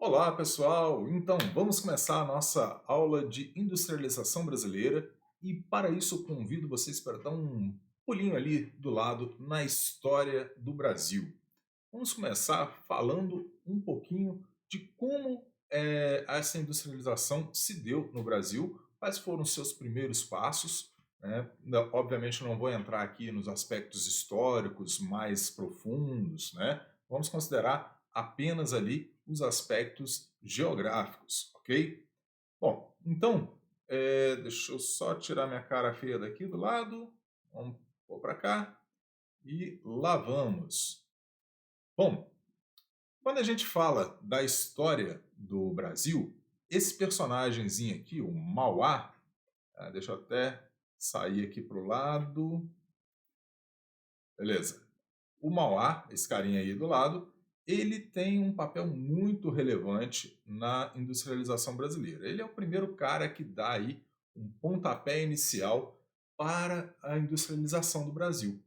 Olá, pessoal! Então, vamos começar a nossa aula de industrialização brasileira e, para isso, convido vocês para dar um pulinho ali do lado na história do Brasil. Vamos começar falando um pouquinho de como essa industrialização se deu no Brasil, quais foram os seus primeiros passos. Né? Obviamente, não vou entrar aqui nos aspectos históricos mais profundos, né? Vamos considerar apenas ali os aspectos geográficos, ok? Bom, então, deixa eu só tirar minha cara feia daqui do lado, vamos pôr para cá e lá vamos. Bom, quando a gente fala da história do Brasil, esse personagemzinho aqui, o Mauá, deixa eu até sair aqui para o lado, beleza. O Mauá, esse carinha aí do lado, ele tem um papel muito relevante na industrialização brasileira. Ele é o primeiro cara que dá aí um pontapé inicial para a industrialização do Brasil.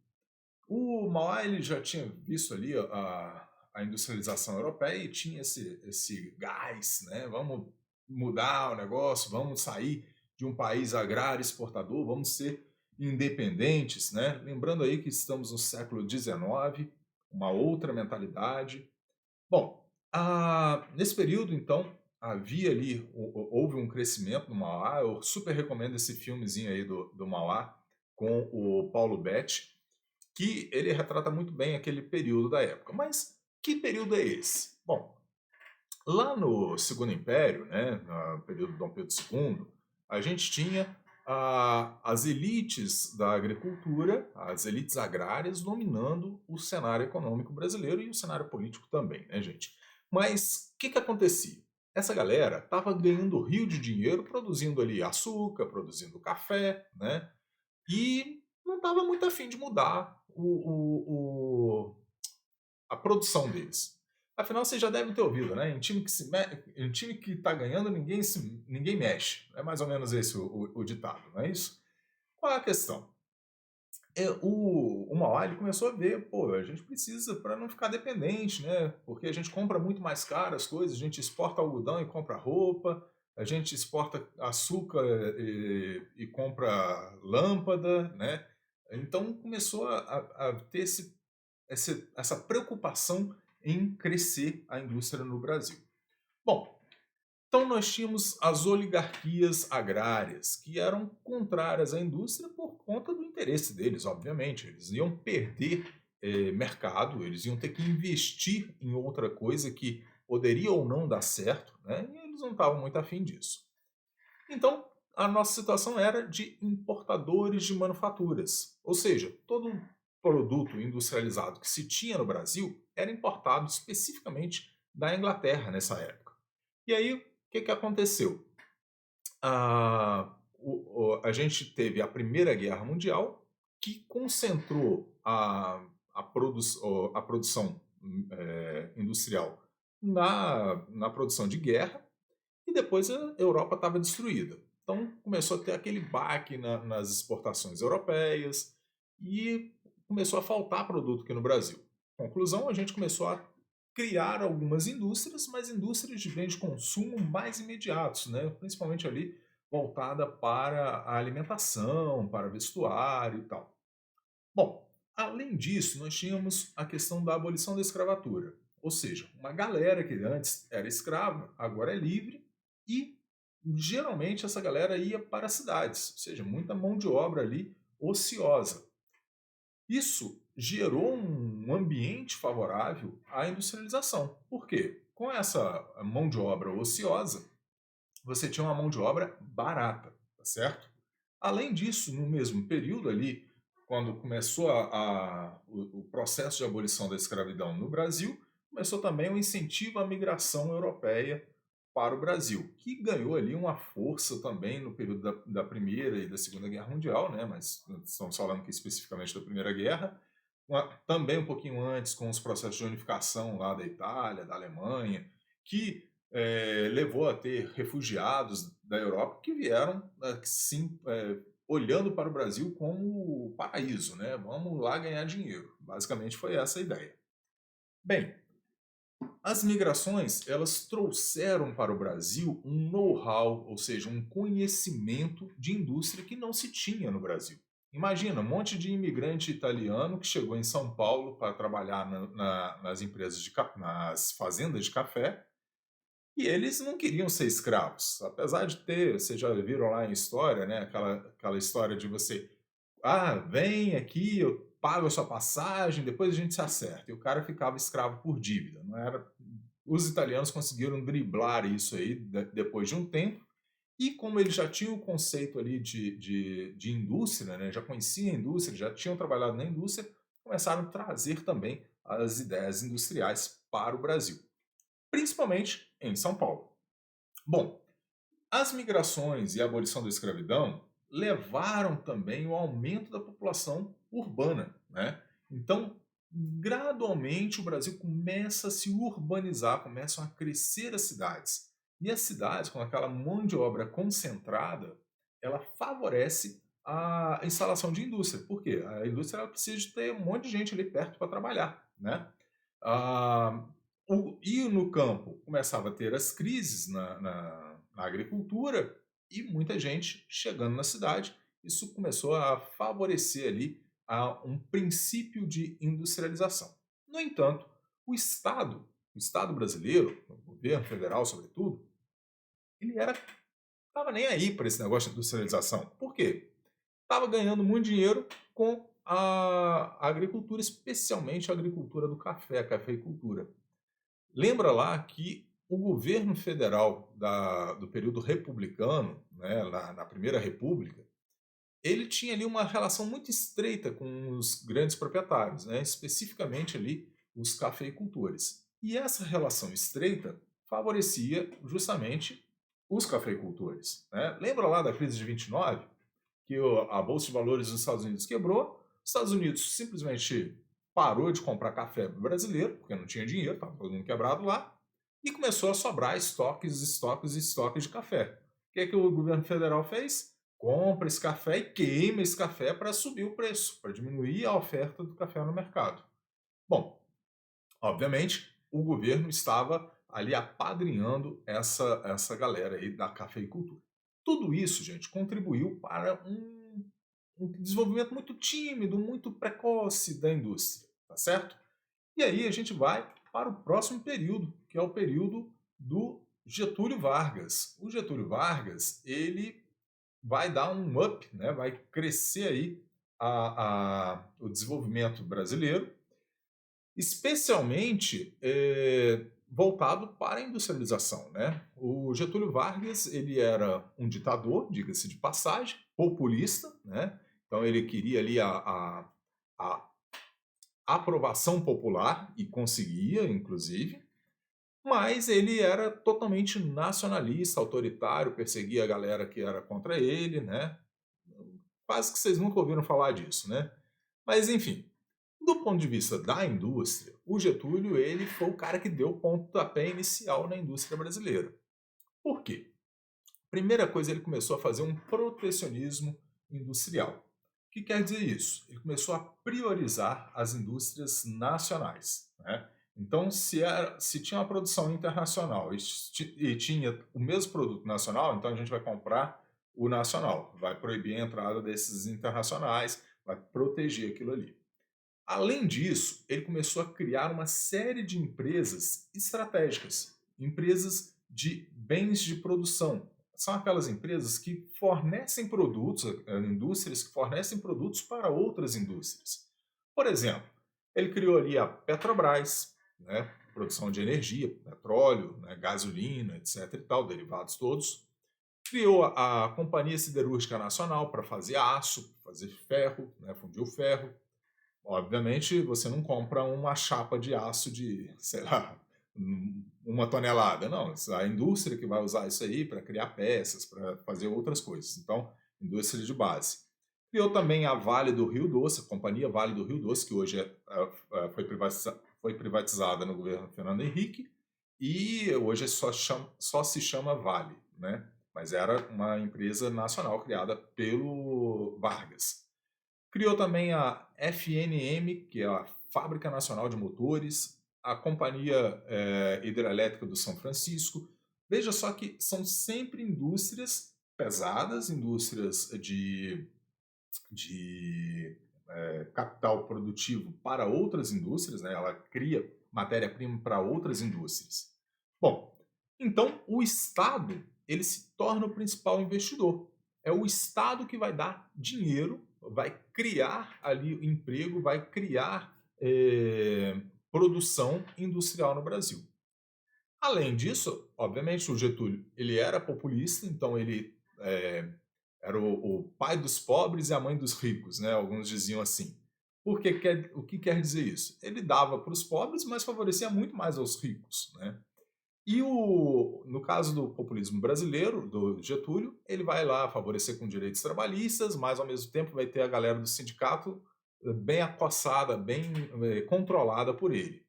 O Mauá ele já tinha visto ali a industrialização europeia e tinha esse gás, né? Vamos mudar o negócio, vamos sair de um país agrário exportador, vamos ser independentes, né? Lembrando aí que estamos no século XIX, uma outra mentalidade. Bom, nesse período, então, havia ali, houve um crescimento no Mauá. Eu super recomendo esse filmezinho aí do Mauá com o Paulo Betti, que ele retrata muito bem aquele período da época. Mas que período é esse? Bom, lá no Segundo Império, né, no período de Dom Pedro II, a gente tinha as elites da agricultura, as elites agrárias, dominando o cenário econômico brasileiro e o cenário político também, né, gente? Mas o que acontecia? Essa galera estava ganhando rio de dinheiro produzindo ali açúcar, produzindo café, né? E não estava muito afim de mudar a produção deles. Afinal, vocês já devem ter ouvido, né? Em time que está ganhando, ninguém mexe. É mais ou menos esse o ditado, não é isso? Qual é a questão? O Mauá ele começou a ver, pô, a gente precisa para não ficar dependente, né? Porque a gente compra muito mais caro as coisas, a gente exporta algodão e compra roupa, a gente exporta açúcar e compra lâmpada, né? Então começou a ter essa preocupação em crescer a indústria no Brasil. Bom, então nós tínhamos as oligarquias agrárias, que eram contrárias à indústria por conta do interesse deles, obviamente. Eles iam perder mercado, eles iam ter que investir em outra coisa que poderia ou não dar certo, né? E eles não estavam muito afim disso. Então, a nossa situação era de importadores de manufaturas, ou seja, todo produto industrializado que se tinha no Brasil era importado especificamente da Inglaterra nessa época. E aí, o que aconteceu? A gente teve a Primeira Guerra Mundial, que concentrou a produção industrial na produção de guerra, e depois a Europa estava destruída. Então começou a ter aquele baque nas exportações europeias e começou a faltar produto aqui no Brasil. Conclusão, a gente começou a criar algumas indústrias, mas indústrias de bens de consumo mais imediatos, né? Principalmente ali voltada para a alimentação, para vestuário e tal. Bom, além disso, nós tínhamos a questão da abolição da escravatura. Ou seja, uma galera que antes era escrava, agora é livre e geralmente essa galera ia para as cidades, ou seja, muita mão de obra ali ociosa. Isso gerou um ambiente favorável à industrialização. Por quê? Com essa mão de obra ociosa, você tinha uma mão de obra barata, tá certo? Além disso, no mesmo período ali, quando começou o processo de abolição da escravidão no Brasil, começou também o incentivo à migração europeia para o Brasil, que ganhou ali uma força também no período da Primeira e da Segunda Guerra Mundial, né? Mas estamos falando aqui especificamente da Primeira Guerra, também um pouquinho antes com os processos de unificação lá da Itália, da Alemanha, que levou a ter refugiados da Europa que vieram, sim, olhando para o Brasil como o paraíso, né? Vamos lá ganhar dinheiro. Basicamente foi essa a ideia. Bem, As migrações, elas trouxeram para o Brasil um know-how, ou seja, um conhecimento de indústria que não se tinha no Brasil. Imagina, um monte de imigrante italiano que chegou em São Paulo para trabalhar nas empresas nas fazendas de café, e eles não queriam ser escravos. Apesar de ter, vocês já viram lá em história, né, aquela história de você, vem aqui, eu pago a sua passagem, depois a gente se acerta. E o cara ficava escravo por dívida. Não era. Os italianos conseguiram driblar isso aí depois de um tempo, e como eles já tinham o conceito ali de indústria, né, já conheciam a indústria, já tinham trabalhado na indústria, começaram a trazer também as ideias industriais para o Brasil, principalmente em São Paulo. Bom, as migrações e a abolição da escravidão levaram também ao aumento da população urbana, né? Então, gradualmente o Brasil começa a se urbanizar, começam a crescer as cidades. E as cidades, com aquela mão de obra concentrada, ela favorece a instalação de indústria. Por quê? A indústria ela precisa de ter um monte de gente ali perto para trabalhar, né? Ah, e no campo começava a ter as crises na agricultura e muita gente chegando na cidade. Isso começou a favorecer ali um princípio de industrialização. No entanto, o Estado brasileiro, o governo federal sobretudo, ele estava nem aí para esse negócio de industrialização. Por quê? Estava ganhando muito dinheiro com a agricultura, especialmente a agricultura do café, a cafeicultura. Lembra lá que o governo federal do período republicano, né, na Primeira República, ele tinha ali uma relação muito estreita com os grandes proprietários, né, especificamente ali os cafeicultores. E essa relação estreita favorecia justamente os cafeicultores. Né? Lembra lá da crise de 29, que a Bolsa de Valores dos Estados Unidos quebrou, os Estados Unidos simplesmente parou de comprar café brasileiro, porque não tinha dinheiro, estava todo mundo quebrado lá, e começou a sobrar estoques, estoques e estoques de café. O que é que o governo federal fez? Compra esse café e queima esse café para subir o preço, para diminuir a oferta do café no mercado. Bom, obviamente, o governo estava ali apadrinhando essa galera aí da cafeicultura. Tudo isso, gente, contribuiu para um desenvolvimento muito tímido, muito precoce da indústria, tá certo? E aí a gente vai para o próximo período, que é o período do Getúlio Vargas. O Getúlio Vargas, ele vai dar um up, né? Vai crescer aí o desenvolvimento brasileiro, especialmente voltado para a industrialização, né? O Getúlio Vargas, ele era um ditador, diga-se de passagem, populista, né? Então ele queria ali a aprovação popular e conseguia, inclusive, mas ele era totalmente nacionalista, autoritário, perseguia a galera que era contra ele, né? Quase que vocês nunca ouviram falar disso, né? Mas enfim, do ponto de vista da indústria, o Getúlio ele foi o cara que deu o pontapé inicial na indústria brasileira. Por quê? Primeira coisa, ele começou a fazer um protecionismo industrial. O que quer dizer isso? Ele começou a priorizar as indústrias nacionais. Né? Então, se tinha uma produção internacional e tinha o mesmo produto nacional, então a gente vai comprar o nacional, vai proibir a entrada desses internacionais, vai proteger aquilo ali. Além disso, ele começou a criar uma série de empresas estratégicas, empresas de bens de produção. São aquelas empresas que fornecem produtos, indústrias que fornecem produtos para outras indústrias. Por exemplo, ele criou ali a Petrobras, né, produção de energia, petróleo, né, gasolina, etc. e tal, derivados todos. Criou a Companhia Siderúrgica Nacional para fazer aço, fazer ferro, né, fundir o ferro. Obviamente, você não compra uma chapa de aço de, sei lá, 1 tonelada. Não, a indústria que vai usar isso aí para criar peças, para fazer outras coisas. Então, indústria de base. Criou também a Vale do Rio Doce, a Companhia Vale do Rio Doce, que hoje foi privatizada no governo Fernando Henrique, e hoje só se chama Vale, né? Mas era uma empresa nacional criada pelo Vargas. Criou também a FNM, que é a Fábrica Nacional de Motores, a Companhia Hidrelétrica do São Francisco. Veja só que são sempre indústrias pesadas, indústrias de capital produtivo para outras indústrias, né? Ela cria matéria-prima para outras indústrias. Bom, então o Estado ele se torna o principal investidor. É o Estado que vai dar dinheiro, vai criar ali emprego, vai criar produção industrial no Brasil. Além disso, obviamente, o Getúlio ele era populista, então ele era o pai dos pobres e a mãe dos ricos, né? Alguns diziam assim. O que quer dizer isso? Ele dava para os pobres, mas favorecia muito mais aos ricos, né? E no caso do populismo brasileiro, do Getúlio, ele vai lá favorecer com direitos trabalhistas, mas ao mesmo tempo vai ter a galera do sindicato bem acossada, bem controlada por ele.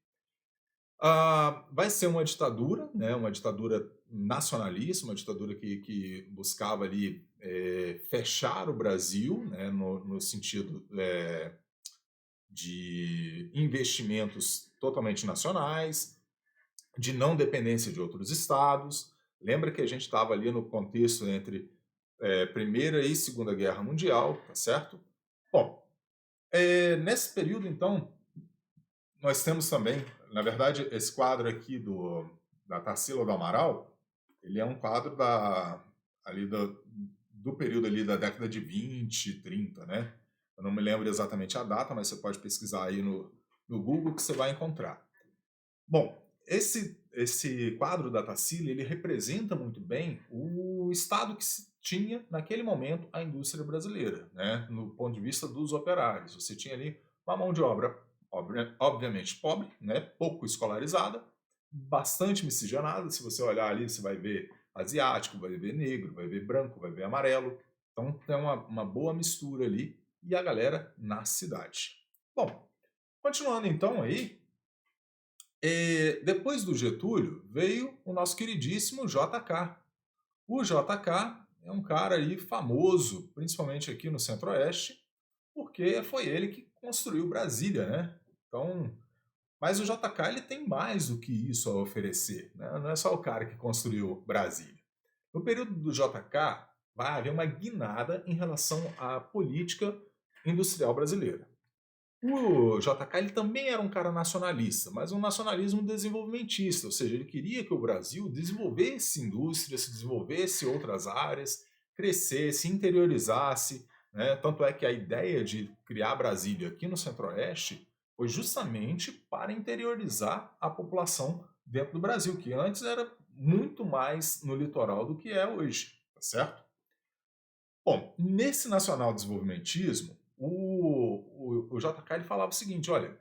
Vai ser uma ditadura, né? Uma ditadura nacionalista, uma ditadura que buscava ali fechar o Brasil, né? No sentido de investimentos totalmente nacionais, de não dependência de outros estados. Lembra que a gente estava ali no contexto entre Primeira e Segunda Guerra Mundial, tá certo? Bom, nesse período, então, nós temos também, na verdade, esse quadro aqui da Tarsila do Amaral, ele é um quadro ali do período ali da década de 20, 30, né? Eu não me lembro exatamente a data, mas você pode pesquisar aí no Google que você vai encontrar. Bom, esse quadro da Tarsila, ele representa muito bem o estado que se tinha naquele momento a indústria brasileira, né? No ponto de vista dos operários. Você tinha ali uma mão de obra obviamente pobre, né? Pouco escolarizada, bastante miscigenada. Se você olhar ali, você vai ver asiático, vai ver negro, vai ver branco, vai ver amarelo. Então tem uma boa mistura ali e a galera na cidade. Bom, continuando então aí, depois do Getúlio veio o nosso queridíssimo JK. O JK é um cara aí famoso, principalmente aqui no Centro-Oeste, porque foi ele que construiu Brasília, né? Então, mas o JK ele tem mais do que isso a oferecer, né? Não é só o cara que construiu Brasília. No período do JK vai haver uma guinada em relação à política industrial brasileira. O JK ele também era um cara nacionalista, mas um nacionalismo desenvolvimentista, ou seja, ele queria que o Brasil desenvolvesse indústria, se desenvolvesse outras áreas, crescesse, interiorizasse, né? Tanto é que a ideia de criar Brasília aqui no Centro-Oeste foi justamente para interiorizar a população dentro do Brasil, que antes era muito mais no litoral do que é hoje, tá certo? Bom, nesse nacional desenvolvimentismo, o JK ele falava o seguinte: olha,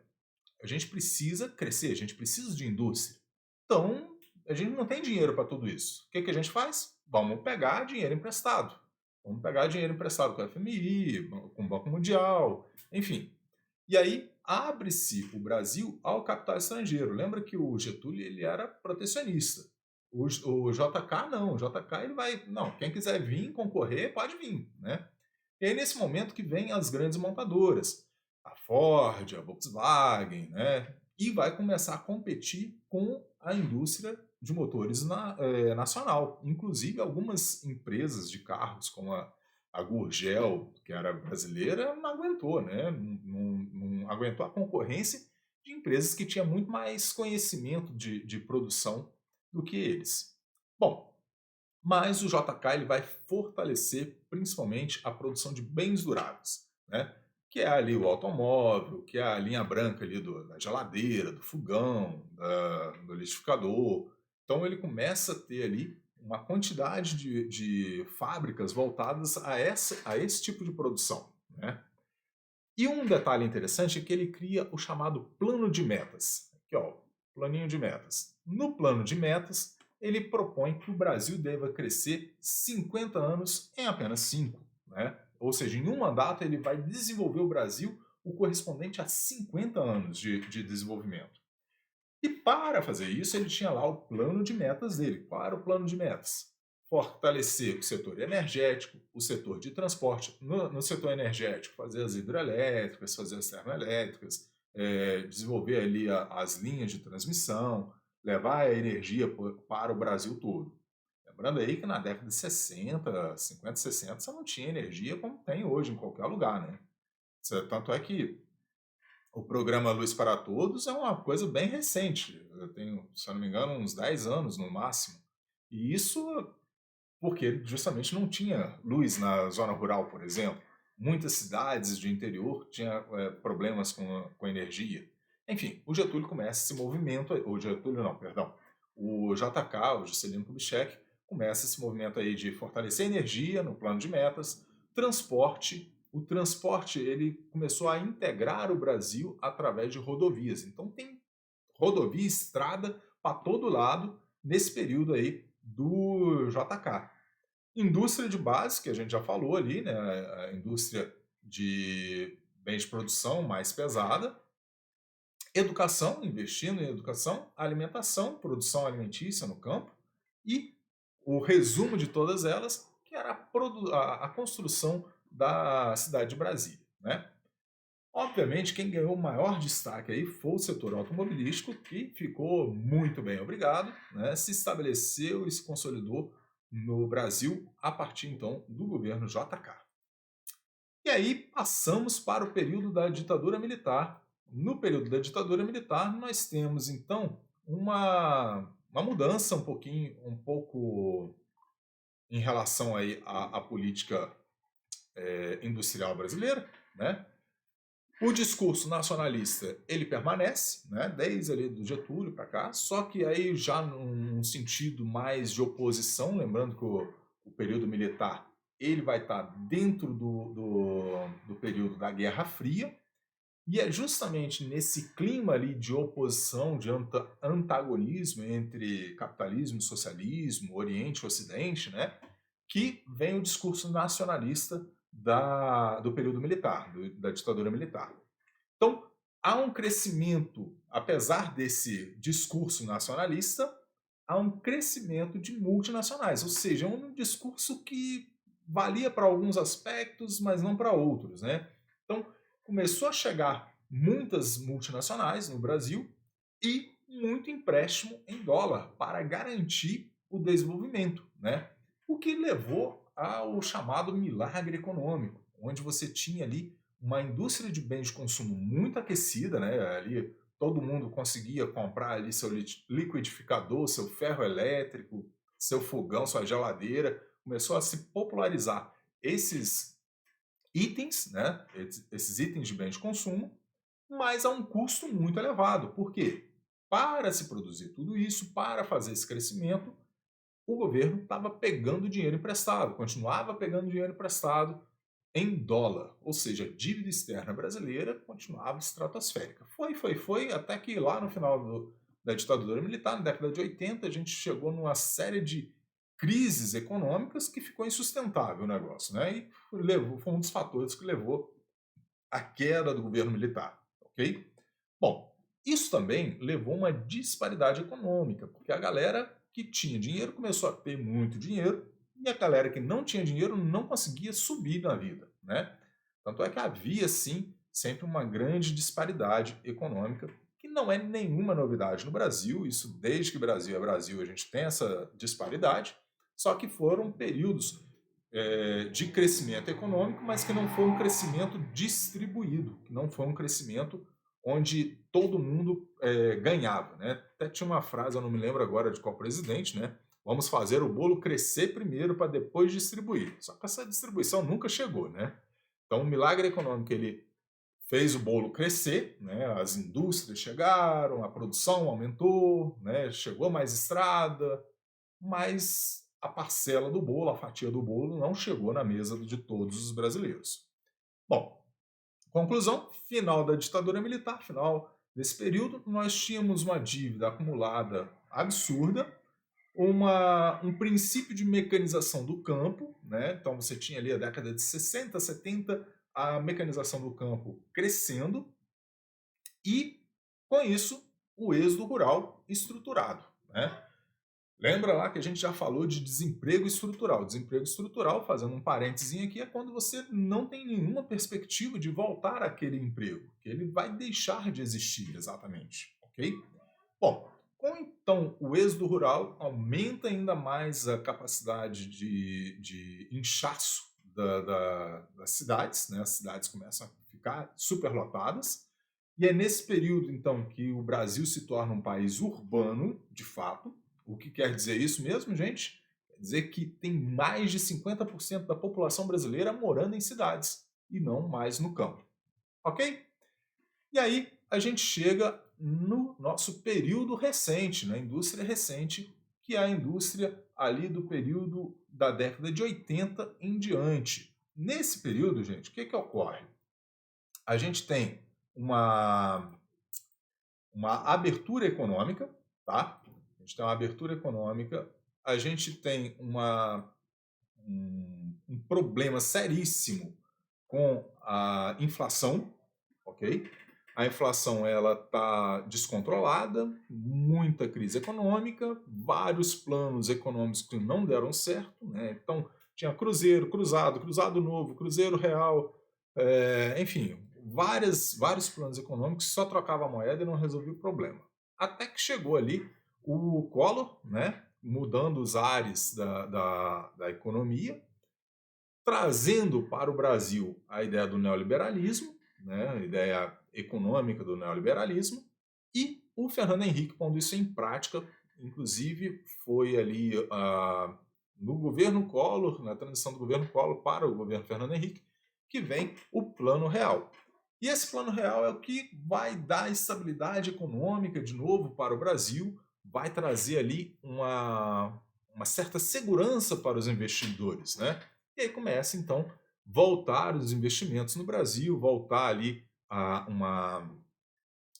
a gente precisa crescer, a gente precisa de indústria. Então, a gente não tem dinheiro para tudo isso. O que a gente faz? Vamos pegar dinheiro emprestado. Vamos pegar dinheiro emprestado com a FMI, com o Banco Mundial, enfim. E aí abre-se o Brasil ao capital estrangeiro. Lembra que o Getúlio ele era protecionista. O JK não. O JK ele vai... Não, quem quiser vir concorrer, pode vir, né? E aí, nesse momento que vem as grandes montadoras, a Ford, a Volkswagen, né? E vai começar a competir com a indústria de motores nacional. Inclusive, algumas empresas de carros, como a Gurgel, que era brasileira, não aguentou, né? Não aguentou a concorrência de empresas que tinham muito mais conhecimento de produção do que eles. Bom, mas o JK ele vai fortalecer principalmente a produção de bens duráveis, né? Que é ali o automóvel, que é a linha branca ali da geladeira, do fogão, do liquidificador. Então ele começa a ter ali uma quantidade de fábricas voltadas a esse tipo de produção, né? E um detalhe interessante é que ele cria o chamado plano de metas. Aqui, ó, planinho de metas. No plano de metas, ele propõe que o Brasil deva crescer 50 anos em apenas 5. Né? Ou seja, em um mandato ele vai desenvolver o Brasil o correspondente a 50 anos de desenvolvimento. E para fazer isso, ele tinha lá o plano de metas dele. Qual era o plano de metas? Fortalecer o setor energético, o setor de transporte. No setor energético, fazer as hidrelétricas, fazer as termoelétricas, desenvolver ali as linhas de transmissão, levar a energia para o Brasil todo. Lembrando aí que na década de 60, 50, 60, você não tinha energia como tem hoje em qualquer lugar, né? Tanto é que o programa Luz para Todos é uma coisa bem recente. Eu tenho, se eu não me engano, uns 10 anos no máximo. E isso porque justamente não tinha luz na zona rural, por exemplo. Muitas cidades de interior tinham problemas com energia. Enfim, o Getúlio começa esse movimento, o Getúlio não, perdão, o JK, o Juscelino Kubitschek, começa esse movimento aí de fortalecer a energia no plano de metas, transporte. O transporte ele começou a integrar o Brasil através de rodovias. Então tem rodovia, estrada para todo lado nesse período aí do JK. Indústria de base, que a gente já falou ali, né? A indústria de bens de produção mais pesada. Educação, investindo em educação, alimentação, produção alimentícia no campo. E o resumo de todas elas, que era a construção da cidade de Brasília, né? Obviamente, quem ganhou o maior destaque aí foi o setor automobilístico, que ficou muito bem, obrigado, né? Se estabeleceu e se consolidou no Brasil a partir então do governo JK. E aí passamos para o período da ditadura militar. No período da ditadura militar, nós temos então uma mudança um pouco em relação aí à política industrial brasileira, né? O discurso nacionalista, ele permanece, né, desde ali do Getúlio para cá, só que aí já num sentido mais de oposição, lembrando que o período militar ele vai estar dentro do período da Guerra Fria, e é justamente nesse clima ali de oposição, de antagonismo entre capitalismo e socialismo, Oriente e Ocidente, né, que vem o discurso nacionalista do período militar, da ditadura militar. Então, há um crescimento, apesar desse discurso nacionalista, há um crescimento de multinacionais, ou seja, um discurso que valia para alguns aspectos, mas não para outros, né? Então, começou a chegar muitas multinacionais no Brasil e muito empréstimo em dólar para garantir o desenvolvimento, né? O que levou ao chamado milagre econômico, onde você tinha ali uma indústria de bens de consumo muito aquecida, né? Ali todo mundo conseguia comprar ali seu liquidificador, seu ferro elétrico, seu fogão, sua geladeira. Começou a se popularizar esses itens, né? Esses itens de bens de consumo, mas a um custo muito elevado. Por quê? Para se produzir tudo isso, para fazer esse crescimento, o governo estava pegando dinheiro emprestado, continuava pegando dinheiro emprestado em dólar, ou seja, a dívida externa brasileira continuava estratosférica. Foi, até que lá no final da ditadura militar, na década de 80, a gente chegou numa série de crises econômicas que ficou insustentável o negócio, né? E foi um dos fatores que levou à queda do governo militar, ok? Bom, isso também levou a uma disparidade econômica, porque a galera que tinha dinheiro começou a ter muito dinheiro e a galera que não tinha dinheiro não conseguia subir na vida, né? Tanto é que havia, sim, sempre uma grande disparidade econômica, que não é nenhuma novidade no Brasil, isso desde que Brasil é Brasil a gente tem essa disparidade, só que foram períodos de crescimento econômico, mas que não foi um crescimento distribuído, que não foi um crescimento onde todo mundo ganhava, né? Até tinha uma frase, eu não me lembro agora de qual presidente, né? Vamos fazer o bolo crescer primeiro para depois distribuir. Só que essa distribuição nunca chegou, né? Então, o milagre econômico ele fez o bolo crescer, né? As indústrias chegaram, a produção aumentou, né? Chegou mais estrada, mas a parcela do bolo, a fatia do bolo, não chegou na mesa de todos os brasileiros. Bom, conclusão, final da ditadura militar, final desse período, nós tínhamos uma dívida acumulada absurda, um princípio de mecanização do campo, né? Então você tinha ali a década de 60, 70, a mecanização do campo crescendo e, com isso, o êxodo rural estruturado, né? Lembra lá que a gente já falou de desemprego estrutural. Desemprego estrutural, fazendo um parênteses aqui, é quando você não tem nenhuma perspectiva de voltar àquele emprego, que ele vai deixar de existir exatamente, ok? Bom, com então o êxodo rural aumenta ainda mais a capacidade de inchaço das cidades, né? As cidades começam a ficar superlotadas, e é nesse período então que o Brasil se torna um país urbano, de fato. O que quer dizer isso mesmo, gente? Quer dizer que tem mais de 50% da população brasileira morando em cidades e não mais no campo, ok? E aí a gente chega no nosso período recente, na indústria recente, que é a indústria ali do período da década de 80 em diante. Nesse período, gente, o que ocorre? A gente tem uma, uma abertura econômica, tá? A gente tem uma abertura econômica, a gente tem um problema seríssimo com a inflação, ok? A inflação ela está descontrolada, muita crise econômica, vários planos econômicos que não deram certo, né? Então tinha cruzeiro, cruzado, cruzado novo, cruzeiro real, enfim, vários planos econômicos que só trocava a moeda e não resolvia o problema. Até que chegou ali o Collor, né? Mudando os ares da economia, trazendo para o Brasil a ideia do neoliberalismo, né, a ideia econômica do neoliberalismo, e o Fernando Henrique pondo isso em prática, inclusive foi ali no governo Collor, na transição do governo Collor para o governo Fernando Henrique, que vem o Plano Real. E esse Plano Real é o que vai dar estabilidade econômica de novo para o Brasil, vai trazer ali uma certa segurança para os investidores, né? E aí começa, então, voltar os investimentos no Brasil, voltar ali a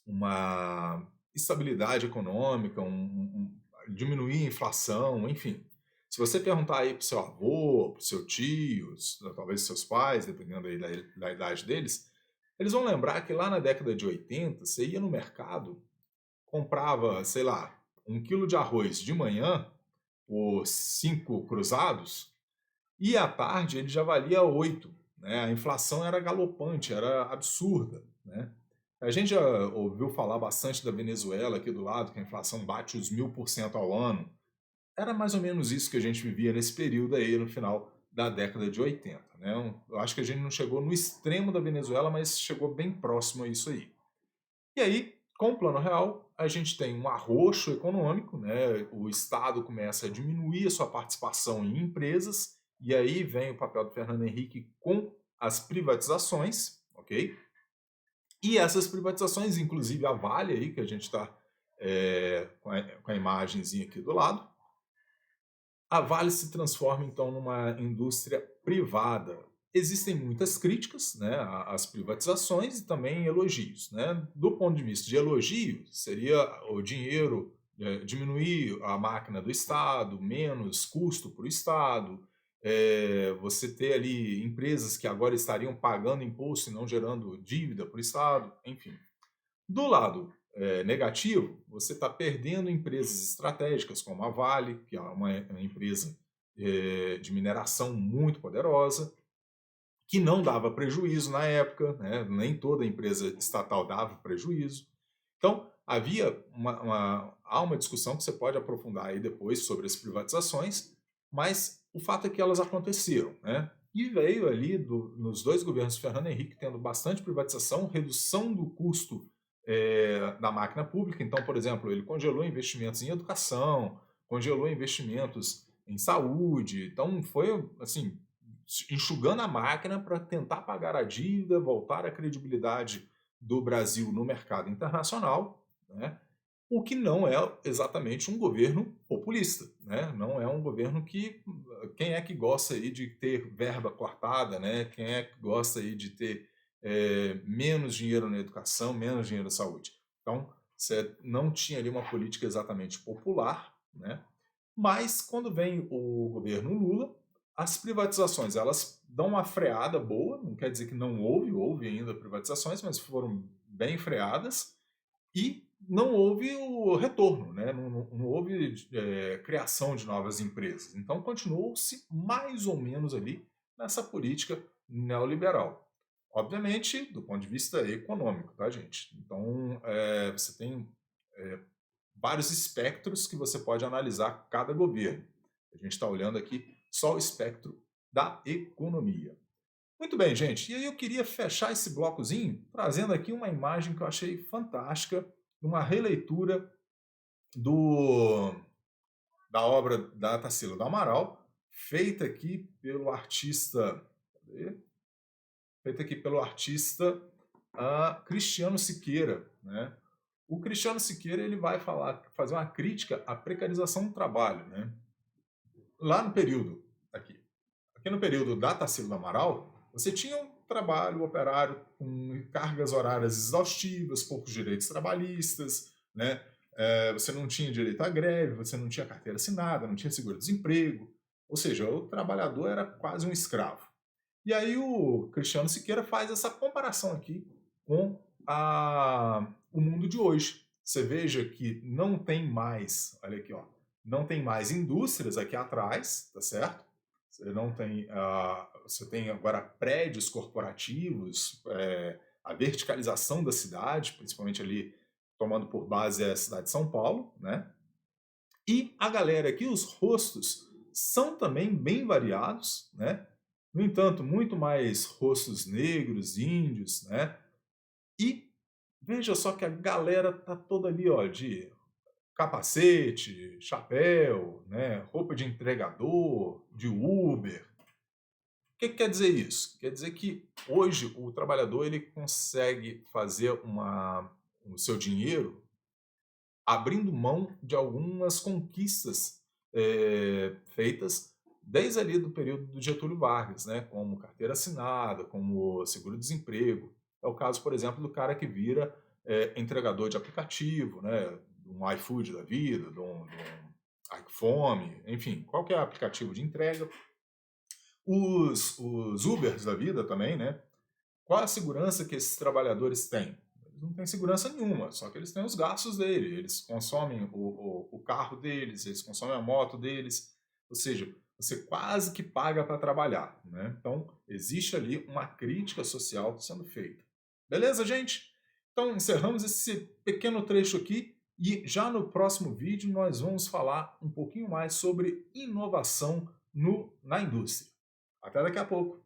uma estabilidade econômica, diminuir a inflação, enfim. Se você perguntar aí para o seu avô, para o seu tio, talvez seus pais, dependendo aí da idade deles, eles vão lembrar que lá na década de 80, você ia no mercado, comprava, sei lá, 1 quilo de arroz de manhã por 5 cruzados, e à tarde ele já valia 8, né? A inflação era galopante, era absurda, né? A gente já ouviu falar bastante da Venezuela aqui do lado, que a inflação bate os 1000% ao ano. Era mais ou menos isso que a gente vivia nesse período aí, no final da década de 80, né? Eu acho que a gente não chegou no extremo da Venezuela, mas chegou bem próximo a isso aí. E aí, com o Plano Real, a gente tem um arroxo econômico, né? O Estado começa a diminuir a sua participação em empresas, e aí vem o papel do Fernando Henrique com as privatizações, ok? E essas privatizações, inclusive a Vale aí, que a gente está com a imagenzinha aqui do lado, a Vale se transforma então numa indústria privada. Existem muitas críticas, né, às privatizações e também elogios, né? Do ponto de vista de elogio, seria o dinheiro, diminuir a máquina do Estado, menos custo para o Estado, você ter ali empresas que agora estariam pagando imposto e não gerando dívida para o Estado, enfim. Do lado negativo, você está perdendo empresas estratégicas como a Vale, que é uma empresa de mineração muito poderosa, que não dava prejuízo na época, né? Nem toda empresa estatal dava prejuízo. Então, há uma discussão que você pode aprofundar aí depois sobre as privatizações, mas o fato é que elas aconteceram, né? E veio ali, nos dois governos de Fernando Henrique, tendo bastante privatização, redução do custo da máquina pública. Então, por exemplo, ele congelou investimentos em educação, congelou investimentos em saúde. Então, foi assim, enxugando a máquina para tentar pagar a dívida, voltar a credibilidade do Brasil no mercado internacional, né? O que não é exatamente um governo populista, né? Não é um governo que... Quem é que gosta aí de ter verba cortada, né? Quem é que gosta aí de ter menos dinheiro na educação, menos dinheiro na saúde? Então, você não tinha ali uma política exatamente popular, né? Mas, quando vem o governo Lula, as privatizações, elas dão uma freada boa, não quer dizer que não houve ainda privatizações, mas foram bem freadas, e não houve o retorno, né? Não houve criação de novas empresas. Então, continuou-se mais ou menos ali nessa política neoliberal. Obviamente, do ponto de vista econômico, tá, gente? Então, você tem vários espectros que você pode analisar cada governo. A gente está olhando aqui só o espectro da economia. Muito bem, gente. E aí eu queria fechar esse blocozinho trazendo aqui uma imagem que eu achei fantástica, uma releitura do, da obra da Tarsila do Amaral, feita aqui pelo artista, cadê? Feita aqui pelo artista Cristiano Siqueira, né? O Cristiano Siqueira ele vai fazer uma crítica à precarização do trabalho, né? Lá no período aqui no período da Tarsila do Amaral, você tinha um trabalho operário com cargas horárias exaustivas, poucos direitos trabalhistas, né? Você não tinha direito à greve, você não tinha carteira assinada, não tinha seguro-desemprego, ou seja, o trabalhador era quase um escravo. E aí o Cristiano Siqueira faz essa comparação aqui com o mundo de hoje. Você veja que não tem mais, olha aqui, ó, não tem mais indústrias aqui atrás, tá certo? Você não tem, você tem agora prédios corporativos, a verticalização da cidade, principalmente ali tomando por base a cidade de São Paulo, né? E a galera aqui, os rostos, são também bem variados, né? No entanto, muito mais rostos negros, índios, né? E veja só que a galera tá toda ali, ó, de capacete, chapéu, né? Roupa de entregador, de Uber. O que quer dizer isso? Quer dizer que hoje o trabalhador ele consegue fazer o seu dinheiro abrindo mão de algumas conquistas feitas desde ali do período do Getúlio Vargas, né? Como carteira assinada, como seguro-desemprego. É o caso, por exemplo, do cara que vira entregador de aplicativo, né? De um iFood da vida, de um iFome, enfim, qualquer aplicativo de entrega. Os Ubers da vida também, né? Qual a segurança que esses trabalhadores têm? Eles não têm segurança nenhuma, só que eles têm os gastos dele, eles consomem o carro deles, eles consomem a moto deles, ou seja, você quase que paga para trabalhar, né? Então, existe ali uma crítica social sendo feita. Beleza, gente? Então, encerramos esse pequeno trecho aqui e já no próximo vídeo nós vamos falar um pouquinho mais sobre inovação na indústria. Até daqui a pouco!